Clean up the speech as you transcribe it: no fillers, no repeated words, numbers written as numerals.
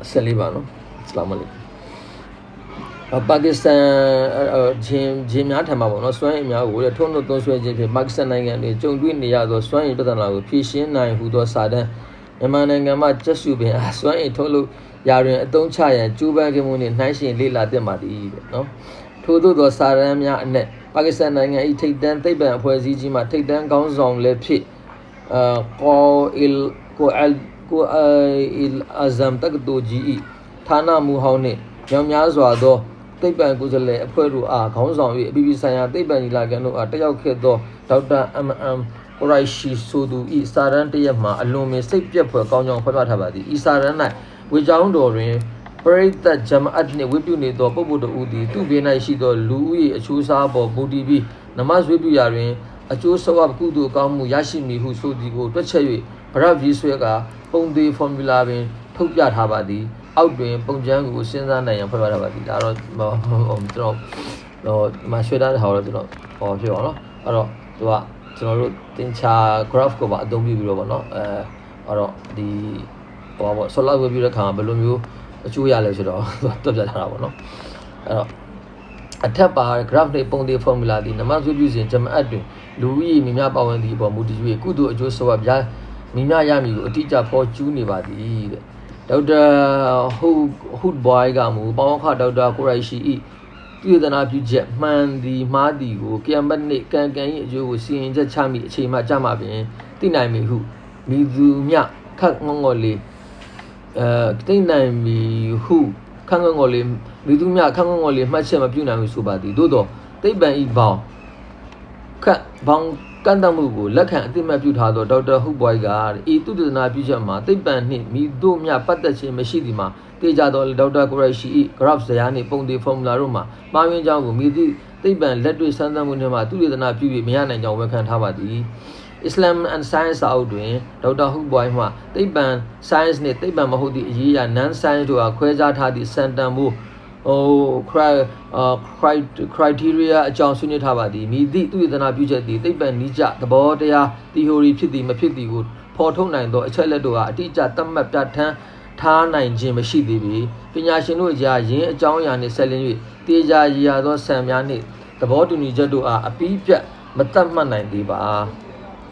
Salibano, Islamali. Pakistan, Jim Yatama, no swaying ya, would have told those ways if Pakistan and John Green, the other swaying better now, Fishin, nine who does Sada, Emanangama, just you be a swaying Tolu, Yarin, don't try and Juba Gamuni, nice in Lila Demadi, no? Todo do Saram ya net, Pakistan and take them, take them, whereas Ijima, take them, guns on left pit, Go il Azam Takdo G. Tana Muhaune, Yamyazwado. သိပ္ပံကိုယ်စားလှယ်အဖွဲ့တို့အားခေါင်းဆောင်၍အပြည်ပြည်ဆိုင်ရာသိပ္ပံညီလာခံတို့အားတက်ရောက်ခဲ့သောဒေါက်တာ MM ကိုရိုက်ရှီဆိုသူဤစာရန်တရက်မှာအလွန်ပင်စိတ်ပြတ်ဖွယ်ကောင်းကြောင်းဖော်ပြထားပါသည်ဤစာရန်၌ဝေကြောင်းတော်တွင်ပရိသတ်ဂျမအတ်နှင့်ဝိပုနေသောပုဂ္ဂိုလ်တို့သည်သူဘေး၌ရှိသောလူဦးရေအချိုးစားပေါ်မူတည်ပြီးနမတ်ဝိပုရာတွင်အကျိုးဆောက်ကုသိုလ်ကောင်းမှုရရှိမည်ဟုဆိုသည်ကိုတွက်ချက်၍ဗရဗီဆွဲကပုံသေးဖော်မြူလာပင်ထုတ်ပြထားပါသည်အောက်တွင်ပုံချမ်းကိုစဉ်းစားနိုင်ရန်ဖွဲ့ထားပါသည်ဒါတော့ကျွန်တော်မဆွဲထားတဲ့ဟာတော့ကျွန်တော်ဟောဖြစ်ပါတော့အဲ့တော့သူကကျွန်တော်တို့သင်္ချာ graph ကိုပါအသုံးပြုပြီးတော့ဗောနော်အဲ့တော့ဒီဟောပေါ့ solid ဝေပြီးတဲ့ခါမှာဘယ်လိုမျိုးအကျိုးရလဲဆိုတော့သူကတွက်ပြထားတာဗောနော်အဲ့တော့အထက်ပါ graph နဲ့ပုံသေး formula ဒီနမဆွေးပြုစဉ်ဂျမအတ်တွင်လူဦးရေမိများပါဝင်သည့်အပေါ်မူတည်၍ကုသိုလ်အကျိုးဆောက်ပြမိများရမည်ကိုအတိအကျဖော်ကျူးနေပါသည်တဲ့ဒေါက်တာဟူဒ်ဘွိုင်းကမူပေါင်းခဒေါက်တာကိုရိုက်ရှီဤပြည်ထနာပြုချက်မှန်သည်မှားသည်ကိုကံပတ်နှင့်ကံ၏အကျိုးကိုစီရင်ချက်ချမိအချိန်မှကြမှာပင်သိနိုင်မည်ဟုမိသူမြခတ်ငေါ်လေးသိနိုင်မည်ဟုခတ်ငေါ်လေးမိသူမြခတ်ငေါ်လေးမှတ်ချက်မပြုနိုင်ဘူးဆိုပါသည်သို့သောသိပ္ပံဤဘောင်ခတ်ဘောင်ကန်တမှုကိုလက်ခံအသိမှတ်ပြုထားသောဒေါက်တာဟူဘွိုင်းကဤသုတေသနပြုချက်မှာသိပ္ပံနှင့်မိတို့မြပတ်သက်ခြင်းမရှိသည်မှာတေချာသောဒေါက်တာကိုရိုက်ရှီ၏ graph ဇယားနှင့်ပုံသေး formula တို့မှာမှားယွင်းကြောင်းကိုမိသည့်သိပ္ပံလက်တွေ့စမ်းသပ်မှုနှင့်မှသုတေသနပြု၍မရနိုင်ကြောင်းဝန်ခံထားပါသည် Islam and Science စာအုပ်တွင်ဒေါက်တာဟူဘွိုင်းမှသိပ္ပံ science နှင့်သိပ္ပံမဟုတ်သည့်အရေးအရ non science တို့အားခွဲခြားထားသည့်စံတန်ဖို့criteria အကြောင်းဆွေးနွေးထားပါသည်မိသည့်သူရတနာပြုချက်သည်သိပ္ပံနိကျသဘောတရား theory ဖြစ်သည်မဖြစ်သည်ကိုဖော်ထုတ်နိုင်သောအချက်လက်တို့ဟာအတိအကျသတ်မှတ်ပြဋ္ဌာန်းထားနိုင်ခြင်းမရှိသေးပေပညာရှင်တို့ကြားယင်းအကြောင်းအရာနှင့်ဆက်လင်း၍တေချာရည်ရသောစံများနှင့်သဘောတူညီချက်တို့အားအပြီးပြတ်မသတ်မှတ်နိုင်သေးပါ